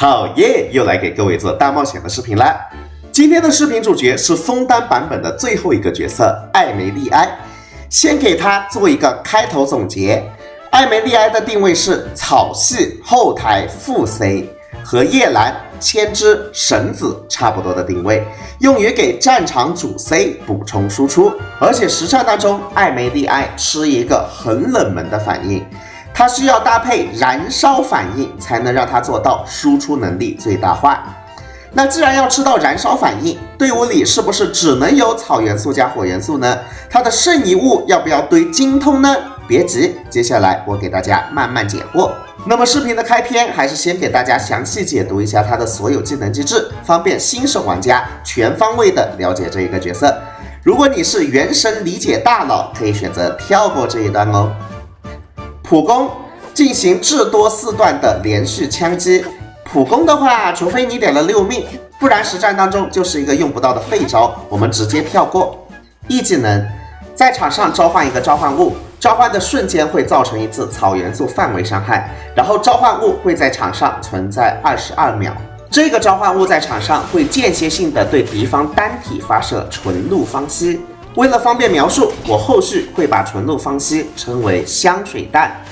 好耶，又来给各位做大冒险的视频了。今天的视频主角是枫丹版本的最后一个角色艾梅莉埃。先给她做一个开头总结。艾梅莉埃的定位是草系后台副 C， 和叶兰、千枝、神子差不多的定位，用于给战场主 C 补充输出。而且实战当中，艾梅莉埃吃一个很冷门的反应。它需要搭配燃烧反应，才能让它做到输出能力最大化。那既然要吃到燃烧反应，队伍里是不是只能有草元素加火元素呢？它的剩余物要不要堆精通呢？别急，接下来我给大家慢慢解惑。那么视频的开篇还是先给大家详细解读一下它的所有技能机制，方便新手玩家全方位的了解这一个角色。如果你是原神理解大佬，可以选择跳过这一段哦。普攻进行至多4段的连续枪击。普攻的话，除非你点了6命，不然实战当中就是一个用不到的废招，我们直接跳过。E 技能，在场上召唤一个召唤物，召唤的瞬间会造成一次草元素范围伤害，然后召唤物会在场上存在22秒。这个召唤物在场上会间歇性的对敌方单体发射纯露芳息。为了方便描述，我后续会把纯露芳息称为香水弹。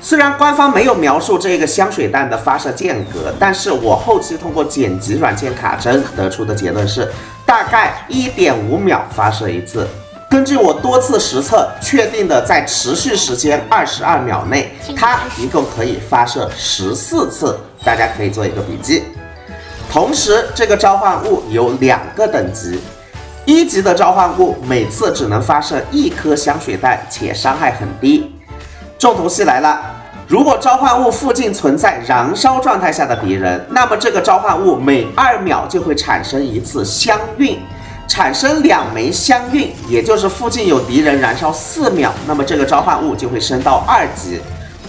虽然官方没有描述这个香水弹的发射间隔，但是我后期通过剪辑软件卡针得出的结论是，大概1.5秒发射一次。根据我多次实测确定的，在持续时间22秒内，它一共可以发射14次，大家可以做一个笔记。同时，这个召唤物有2个等级。1级的召唤物每次只能发射1颗香水弹，且伤害很低。重头戏来了，如果召唤物附近存在燃烧状态下的敌人，那么这个召唤物每2秒就会产生一次香晕，产生2枚香晕，也就是附近有敌人燃烧4秒，那么这个召唤物就会升到2级。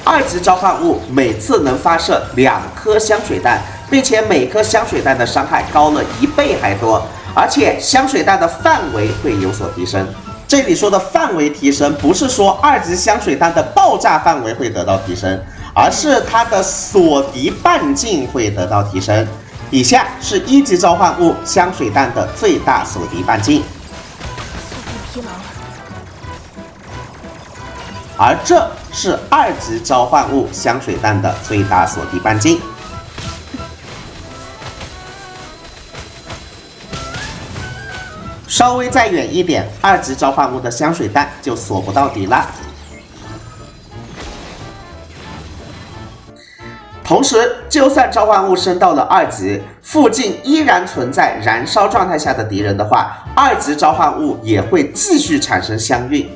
2级召唤物每次能发射2颗香水弹，并且每颗香水弹的伤害高了1倍还多，而且香水弹的范围会有所提升。这里说的范围提升，不是说2级香水弹的爆炸范围会得到提升，而是它的锁敌半径会得到提升。以下是1级召唤物香水弹的最大锁敌半径，而这是2级召唤物香水弹的最大锁敌半径。稍微再远一点，2级召唤物的香水弹就锁不到底了。同时，就算召唤物升到了2级，附近依然存在燃烧状态下的敌人的话，2级召唤物也会继续产生香晕。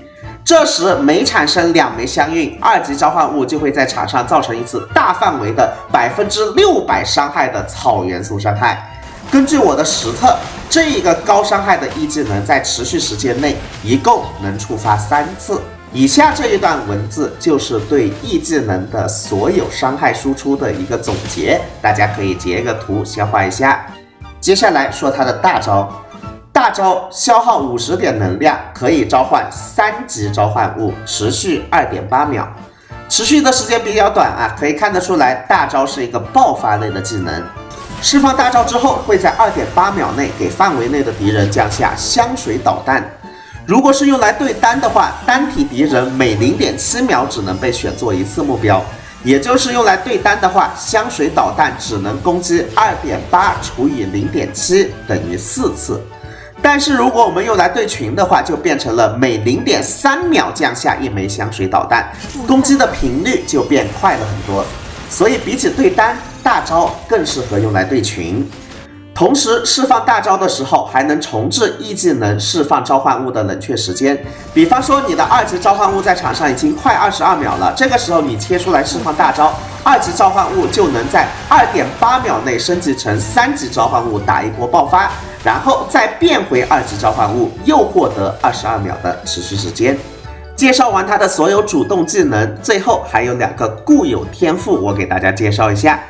这时每产生2枚香晕，2级召唤物就会在场上造成一次大范围的600%伤害的草元素伤害。根据我的实测，这一个高伤害的E技能在持续时间内一共能触发3次。以下这一段文字就是对E技能的所有伤害输出的一个总结，大家可以截个图消化一下。接下来说它的大招。大招消耗50点能量，可以召唤3级召唤物，持续2.8秒。持续的时间比较短啊，可以看得出来大招是一个爆发类的技能。释放大招之后，会在2.8秒内给范围内的敌人降下香水导弹。如果是用来对单的话，单体敌人每 0.7 秒只能被选做1次目标，也就是用来对单的话，香水导弹只能攻击2.8除以 0.7 等于4次。但是如果我们用来对群的话，就变成了每 0.3 秒降下1枚香水导弹，攻击的频率就变快了很多。所以比起对单，大招更适合用来对群。同时释放大招的时候，还能重置E技能释放召唤物的冷却时间。比方说你的2级召唤物在场上已经快22秒了，这个时候你切出来释放大招，2级召唤物就能在2.8秒内升级成3级召唤物，打一波爆发，然后再变回2级召唤物，又获得22秒的持续时间。介绍完它的所有主动技能，最后还有2个固有天赋，我给大家介绍一下。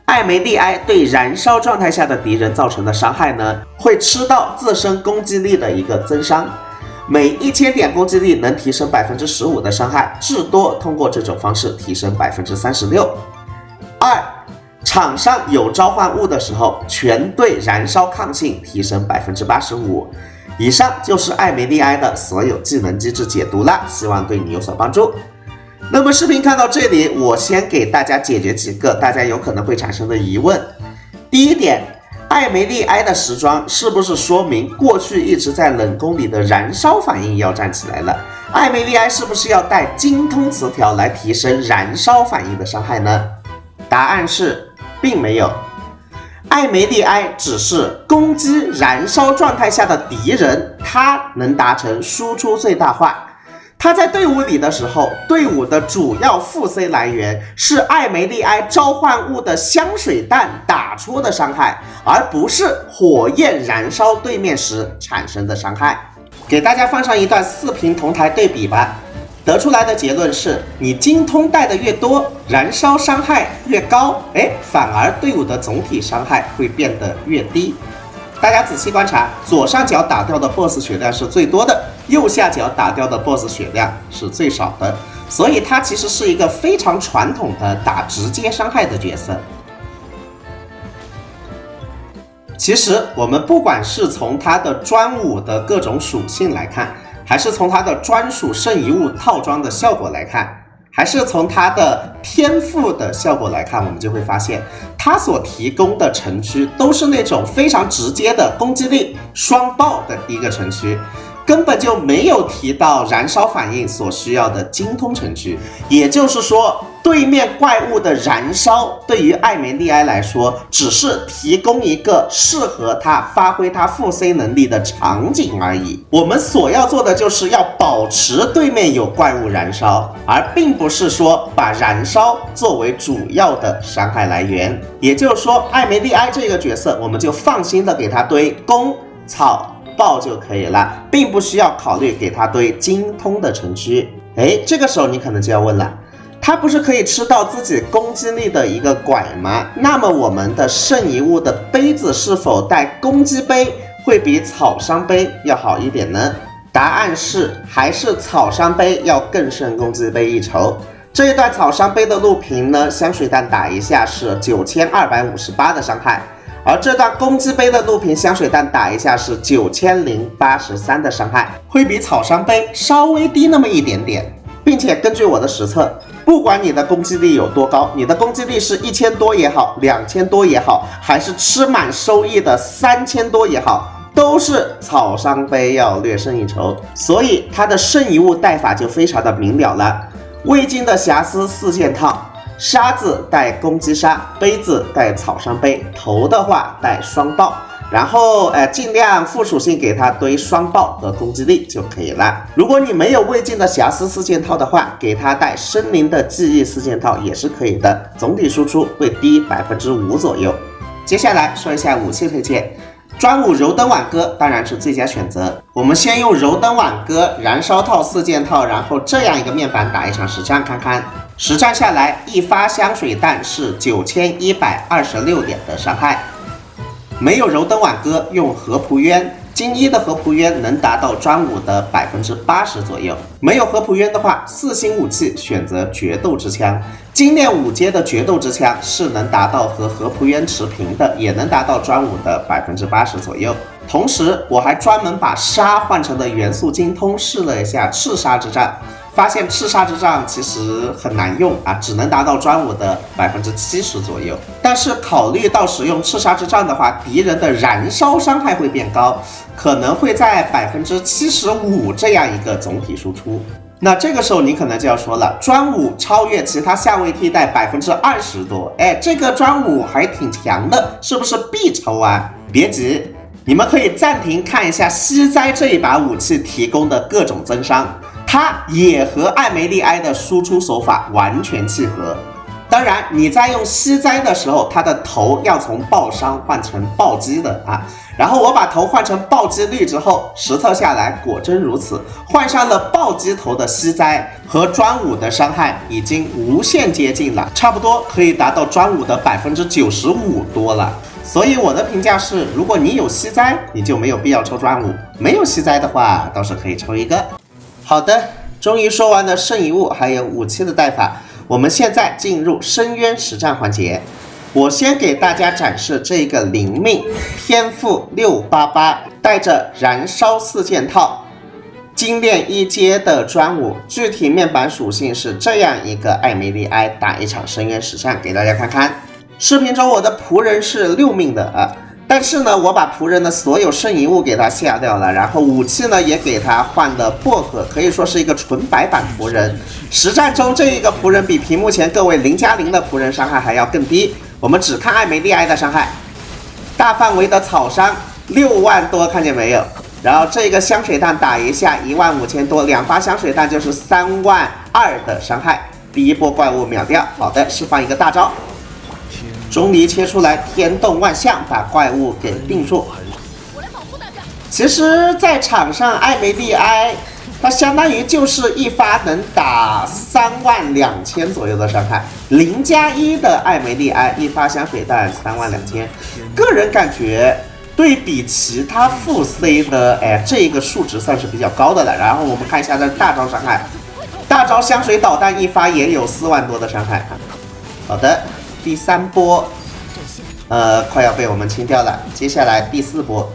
艾梅莉埃对燃烧状态下的敌人造成的伤害呢，会吃到自身攻击力的一个增伤，每1000点攻击力能提升15%的伤害，至多通过这种方式提升36%。场上有召唤物的时候，全队燃烧抗性提升85%。以上就是艾梅莉埃的所有技能机制解读了，希望对你有所帮助。那么视频看到这里，我先给大家解决几个大家有可能会产生的疑问。第一点，艾梅莉埃的时装是不是说明过去一直在冷宫里的燃烧反应要站起来了？艾梅莉埃是不是要带精通词条来提升燃烧反应的伤害呢？答案是并没有。艾梅莉埃只是攻击燃烧状态下的敌人，它能达成输出最大化。它在队伍里的时候，队伍的主要负 C 来源是艾梅莉埃召唤物的香水弹打出的伤害，而不是火焰燃烧对面时产生的伤害。给大家放上一段4屏同台对比吧。得出来的结论是，你精通带的越多，燃烧伤害越高，反而队伍的总体伤害会变得越低。大家仔细观察，左上角打掉的 BOSS 血量是最多的，右下角打掉的 BOSS 血量是最少的，所以它其实是一个非常传统的打直接伤害的角色。其实我们不管是从它的专武的各种属性来看，还是从它的专属圣遗物套装的效果来看，还是从它的天赋的效果来看，我们就会发现它所提供的城区都是那种非常直接的攻击力双爆的一个城区，根本就没有提到燃烧反应所需要的精通城区。也就是说，对面怪物的燃烧对于艾梅莉埃来说，只是提供一个适合他发挥他副 C 能力的场景而已。我们所要做的就是要保持对面有怪物燃烧，而并不是说把燃烧作为主要的伤害来源。也就是说，艾梅莉埃这个角色，我们就放心的给他堆攻、草、爆就可以了，并不需要考虑给他堆精通的城区。这个时候你可能就要问了，他不是可以吃到自己攻击力的一个拐吗？那么我们的圣遗物的杯子是否带攻击杯会比草伤杯要好一点呢？答案是还是草伤杯要更胜攻击杯一筹。这一段草伤杯的录屏呢，香水弹打一下是9258的伤害，而这段攻击杯的录屏香水弹打一下是9083的伤害，会比草伤杯稍微低那么一点点。并且根据我的实测，不管你的攻击力有多高，你的攻击力是1000多也好，2000多也好，还是吃满收益的3000多也好，都是草伤杯要略胜一筹。所以它的圣遗物带法就非常的明了了。未经的瑕疵4件套，沙子带攻击沙，杯子带草伤杯，头的话带双爆，然后尽量副属性给它堆双爆和攻击力就可以了。如果你没有未尽的瑕疵4件套的话，给它带森林的记忆4件套也是可以的，总体输出会低5%左右。接下来说一下武器推荐，专武柔灯挽歌当然是最佳选择。我们先用柔灯挽歌燃烧套4件套，然后这样一个面板打一场实战看看。实战下来，一发香水弹是9126点的伤害。没有柔灯挽歌，用和仆渊，精一的和仆渊能达到专武的80%左右。没有和仆渊的话，4星武器选择决斗之枪，精炼5阶的决斗之枪是能达到和仆渊持平的，也能达到专武的80%左右。同时我还专门把沙换成了元素精通，试了一下赤沙之杖，发现赤沙之杖其实很难用啊，只能达到专武的70%左右。但是考虑到使用赤沙之杖的话，敌人的燃烧伤害会变高，可能会在75%这样一个总体输出。那这个时候你可能就要说了，专武超越其他下位替代20%多，这个专武还挺强的，是不是必抽啊？别急，你们可以暂停看一下西灾这一把武器提供的各种增伤，它也和艾梅莉埃的输出手法完全契合。当然你在用西灾的时候，它的头要从爆伤换成暴击的啊。然后我把头换成暴击率之后，实测下来果真如此，换上了暴击头的西灾和专武的伤害已经无限接近了，差不多可以达到专武的95%多了。所以我的评价是，如果你有西灾，你就没有必要抽专武；没有西灾的话，倒是可以抽一个。好的，终于说完了圣遗物还有武器的带法，我们现在进入深渊实战环节。我先给大家展示这个灵命天赋688，带着燃烧4件套，精炼1阶的专武，具体面板属性是这样一个艾梅莉埃打一场深渊实战，给大家看看。视频中我的仆人是6命的啊。但是呢，我把仆人的所有剩遗物给他下掉了，然后武器呢也给他换了薄荷，可以说是一个纯白版仆人。实战中这一个仆人比屏幕前各位0+0的仆人伤害还要更低。我们只看艾梅莉埃的伤害，大范围的草伤6万多，看见没有？然后这个香水弹打一下15000多，2发香水弹就是3万2的伤害。第一波怪物秒掉，好的，释放一个大招。钟离切出来，天动万象，把怪物给定住。其实，在场上，艾梅莉埃它相当于就是一发能打32000左右的伤害，0+1的艾梅莉埃一发香水弹32000，个人感觉对比其他副 C 的，这个数值算是比较高的了。然后我们看一下这大招伤害，大招香水导弹一发也有4万多的伤害。好的。第3波，快要被我们清掉了。接下来第4波，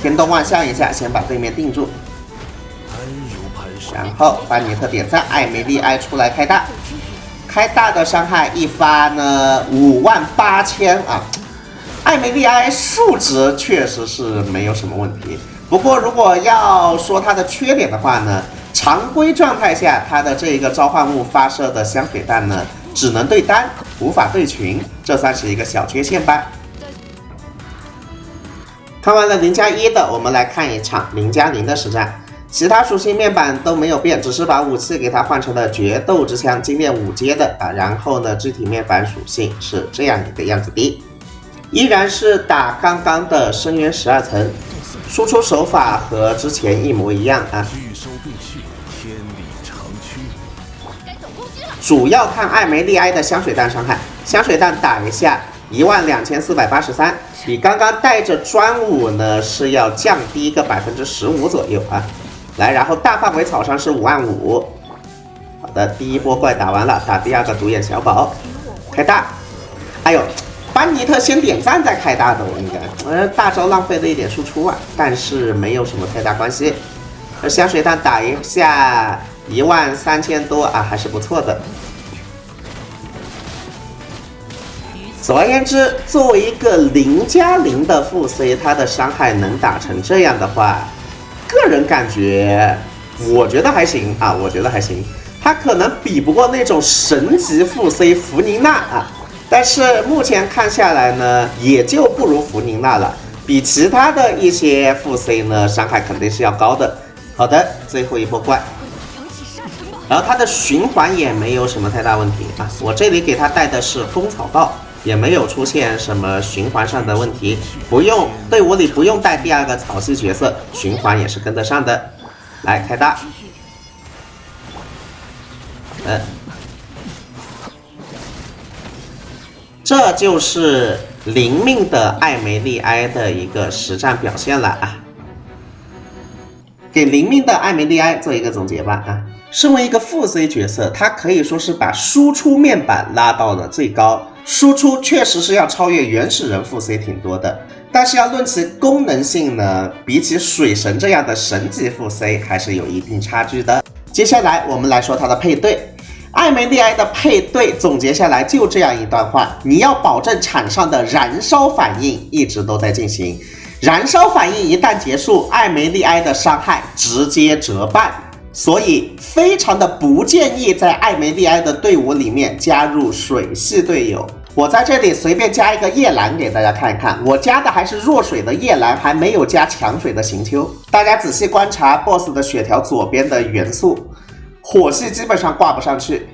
天动万象一下，先把对面定住，然后班尼特点赞，艾梅莉埃出来开大，开大的伤害一发呢58000啊。艾梅莉埃数值确实是没有什么问题，不过如果要说它的缺点的话呢？常规状态下，它的这个召唤物发射的香水弹呢，只能对单，无法对群，这算是一个小缺陷吧。看完了0+1的，我们来看一场0+0的实战。其他属性面板都没有变，只是把武器给它换成了决斗之枪，精炼5阶的啊。然后呢，具体面板属性是这样一个样子的，依然是打刚刚的深渊12层，输出手法和之前一模一样啊。主要看艾梅莉埃的香水弹伤害，香水弹打一下12483，比刚刚带着专武呢是要降低个15%左右啊。来，然后大范围草伤是55000。好的，第一波怪打完了，打第二个独眼小宝，开大。哎呦，班尼特先点赞再开大的，我应该，大招浪费了一点输出啊，但是没有什么太大关系。这香水弹打一下13000多啊，还是不错的。总而言之，作为一个0+0的副 C， 它的伤害能打成这样的话，个人感觉，我觉得还行啊，我觉得还行。它可能比不过那种神级副 C 弗宁娜啊，但是目前看下来呢，也就不如弗宁娜了。比其他的一些副 C 呢，伤害肯定是要高的。好的，最后一波怪。然后它的循环也没有什么太大问题啊，我这里给它带的是风草道，也没有出现什么循环上的问题，不用队伍里不用带第二个草系角色，循环也是跟得上的。来开大，这就是0命的艾梅莉埃的一个实战表现了啊。给0命的艾梅莉埃做一个总结吧啊。身为一个副 C 角色，他可以说是把输出面板拉到了最高，输出确实是要超越原始人副 C 挺多的，但是要论其功能性呢，比起水神这样的神级副 C 还是有一定差距的。接下来我们来说它的配对，艾梅莉埃的配对总结下来就这样一段话：你要保证场上的燃烧反应一直都在进行，燃烧反应一旦结束，艾梅莉埃的伤害直接折半。所以非常的不建议在艾梅莉埃的队伍里面加入水系队友。我在这里随便加一个夜兰给大家看一看，我加的还是弱水的夜兰，还没有加强水的行秋。大家仔细观察 BOSS 的血条左边的元素，火系基本上挂不上去，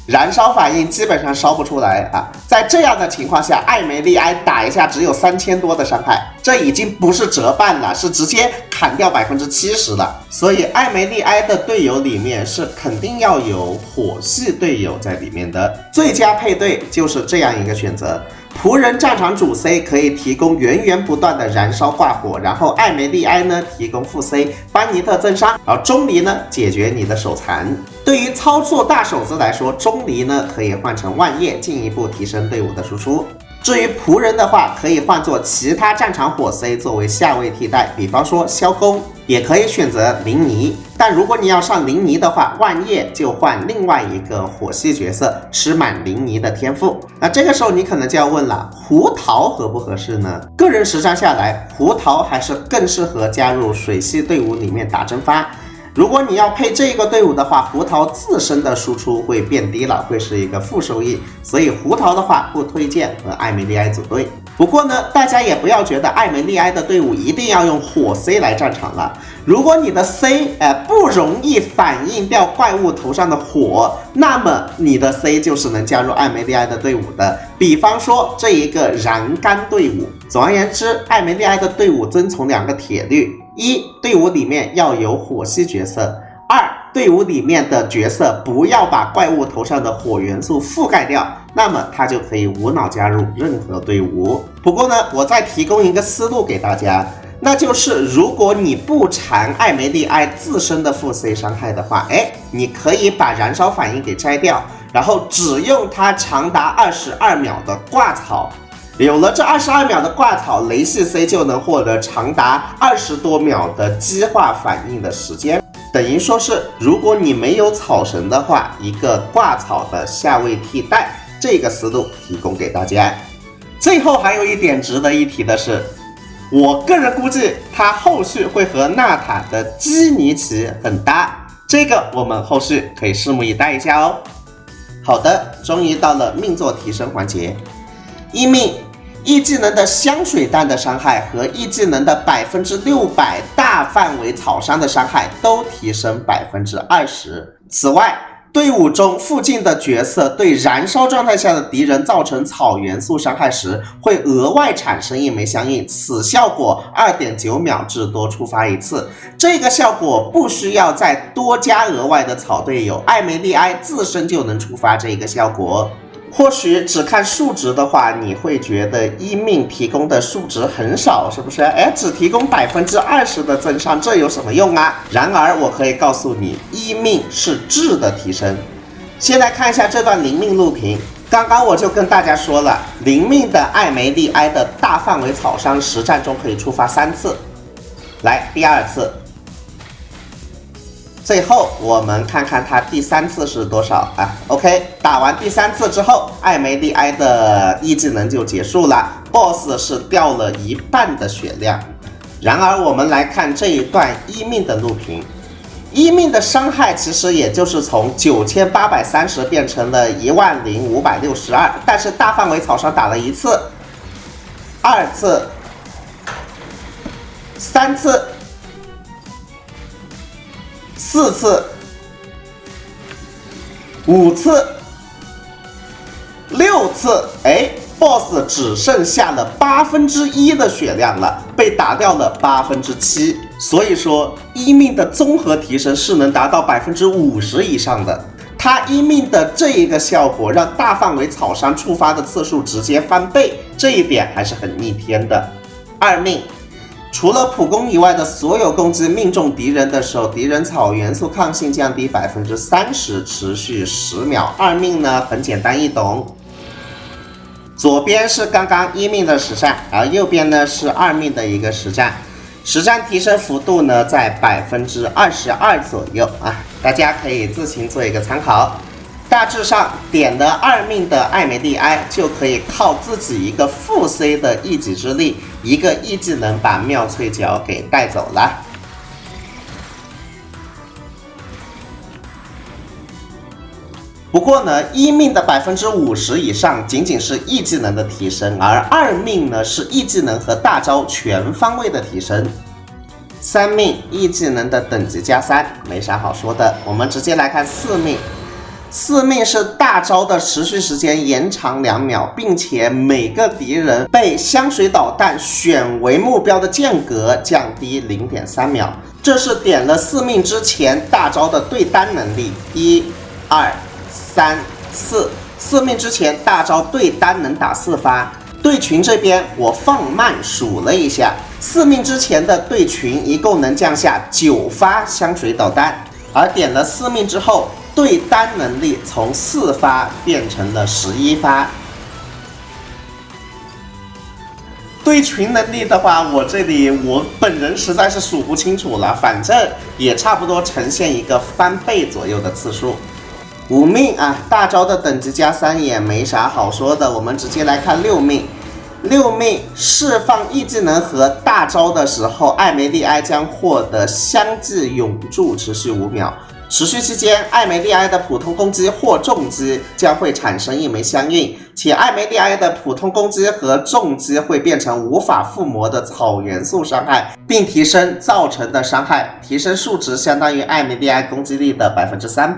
燃烧反应基本上烧不出来啊！在这样的情况下，艾梅莉埃打一下只有3000多的伤害，这已经不是折半了，是直接砍掉70%了。所以艾梅莉埃的队友里面是肯定要有火系队友在里面的。最佳配对就是这样一个选择：仆人战场主 C 可以提供源源不断的燃烧挂火，然后艾梅莉埃呢提供副 C 班尼特增伤，然后钟离呢解决你的手残。对于操作大手子来说，钟离呢可以换成万叶，进一步提升队伍的输出。至于仆人的话，可以换作其他战场火 C 作为下位替代，比方说萧公，也可以选择林尼。但如果你要上林尼的话，万叶就换另外一个火系角色，吃满林尼的天赋。那这个时候你可能就要问了，胡桃合不合适呢？个人实战下来，胡桃还是更适合加入水系队伍里面打蒸发。如果你要配这个队伍的话，胡桃自身的输出会变低了，会是一个负收益，所以胡桃的话不推荐和艾梅莉埃组队。不过呢，大家也不要觉得艾梅莉埃的队伍一定要用火 C 来战场了。如果你的 C 不容易反应掉怪物头上的火，那么你的 C 就是能加入艾梅莉埃的队伍的。比方说这一个燃干队伍。总而言之，艾梅莉埃的队伍遵从2个铁律：一，队伍里面要有火系角色；二，队伍里面的角色不要把怪物头上的火元素覆盖掉，那么他就可以无脑加入任何队伍。不过呢，我再提供一个思路给大家，那就是如果你不缠艾梅莉埃自身的负 C 伤害的话，你可以把燃烧反应给摘掉，然后只用它长达22秒的挂草。有了这22秒的挂草，雷系 C 就能获得长达20多秒的激化反应的时间，等于说是如果你没有草神的话，一个挂草的下位替代，这个思路提供给大家。最后还有一点值得一提的是，我个人估计它后续会和纳塔的基尼奇很搭，这个我们后续可以拭目以待一下哦。好的，终于到了命座提升环节。一命一技能的香水弹的伤害和一技能的600%大范围草伤的伤害都提升20%。此外，队伍中附近的角色对燃烧状态下的敌人造成草元素伤害时，会额外产生一枚相应，此效果2.9秒至多触发一次。这个效果不需要再多加额外的草队友，艾梅莉埃自身就能触发这个效果。或许只看数值的话，你会觉得一命提供的数值很少，是不是？只提供20%的增伤，这有什么用啊？然而我可以告诉你，一命是质的提升。先来看一下这段灵命录屏。刚刚我就跟大家说了，灵命的艾梅莉埃的大范围草伤实战中可以触发3次。来，第2次。最后我们看看它第3次是多少啊 ？OK， 打完第3次之后，艾梅莉埃的一技能就结束了 ，BOSS 是掉了1半的血量。然而我们来看这一段一命的录屏，一命的伤害其实也就是从9830变成了10562，但是大范围草伤打了1次、2次、3次。4次、5次、6次，BOSS 只剩下了1/8的血量了，被打掉了7%。所以说，一命的综合提升是能达到50%以上的。它一命的这一个效果，让大范围草伤触发的次数直接翻倍，这一点还是很逆天的。2命。除了普攻以外的所有攻击命中敌人的时候，敌人草元素抗性降低30%，持续10秒。2命呢很简单易懂，左边是刚刚一命的实战，而右边呢是2命的一个实战。实战提升幅度呢在22%左右啊，大家可以自行做一个参考。大致上点了2命的艾梅莉埃，就可以靠自己一个负 C 的一己之力，一个一技能把妙脆角给带走了。不过呢，一命的50%以上仅仅是一技能的提升，而2命呢是一技能和大招全方位的提升。3命一技能的等级加3，没啥好说的，我们直接来看4命。4命是大招的持续时间延长2秒，并且每个敌人被香水导弹选为目标的间隔降低0.3秒。这是点了4命之前大招的对单能力，1、2、3、4。4命之前大招对单能打4发。对群这边我放慢数了一下，4命之前的对群一共能降下9发香水导弹。而点了4命之后，对单能力从4发变成了11发。对群能力的话，我本人实在是数不清楚了，反正也差不多呈现一个翻倍左右的次数。5命啊，大招的等级加3也没啥好说的，我们直接来看6命。6命释放 E 技能和大招的时候，艾梅莉埃将获得相继永驻，持续5秒。持续期间，艾梅莉埃的普通攻击或重击将会产生1枚相应，且艾梅莉埃的普通攻击和重击会变成无法附魔的草元素伤害，并提升造成的伤害，提升数值相当于艾梅莉埃攻击力的300%。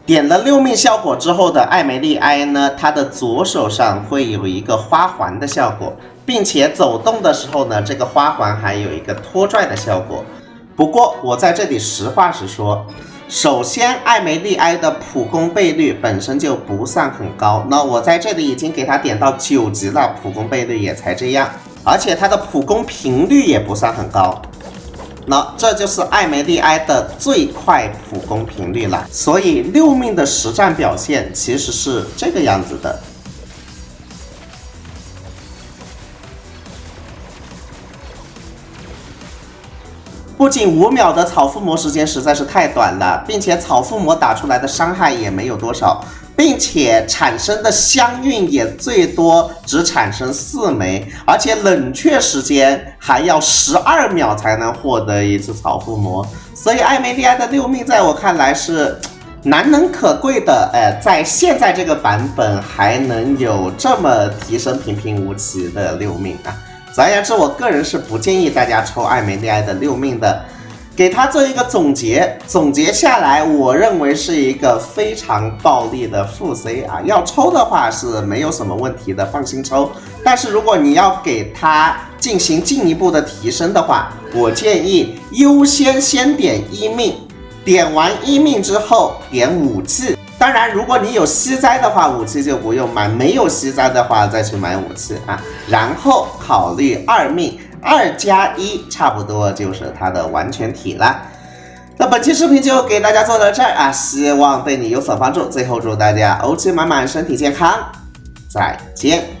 点了6命效果之后的艾梅莉埃呢，它的左手上会有一个花环的效果，并且走动的时候呢，这个花环还有一个拖拽的效果。不过我在这里实话实说，首先艾梅莉埃的普攻倍率本身就不算很高，那我在这里已经给它点到9级了，普攻倍率也才这样，而且它的普攻频率也不算很高。那这就是艾梅莉埃的最快普攻频率了，所以6命的实战表现其实是这个样子的。不仅5秒的草附魔时间实在是太短了，并且草附魔打出来的伤害也没有多少，并且产生的香韵也最多只产生4枚，而且冷却时间还要12秒才能获得一次草附魔，所以艾梅莉埃的6命在我看来是难能可贵的。在现在这个版本还能有这么提升平平无奇的6命啊！总而言之，我个人是不建议大家抽艾梅莉埃的6命的。给它做一个总结下来，我认为是一个非常暴力的副 C 啊，要抽的话是没有什么问题的，放心抽。但是如果你要给它进行进一步的提升的话，我建议优先点1命，点完1命之后点武器。当然，如果你有息灾的话，武器就不用买；没有息灾的话，再去买武器啊。然后考虑2命，2+1差不多就是它的完全体了。那本期视频就给大家做到这儿啊，希望对你有所帮助。最后祝大家欧气满满，身体健康，再见。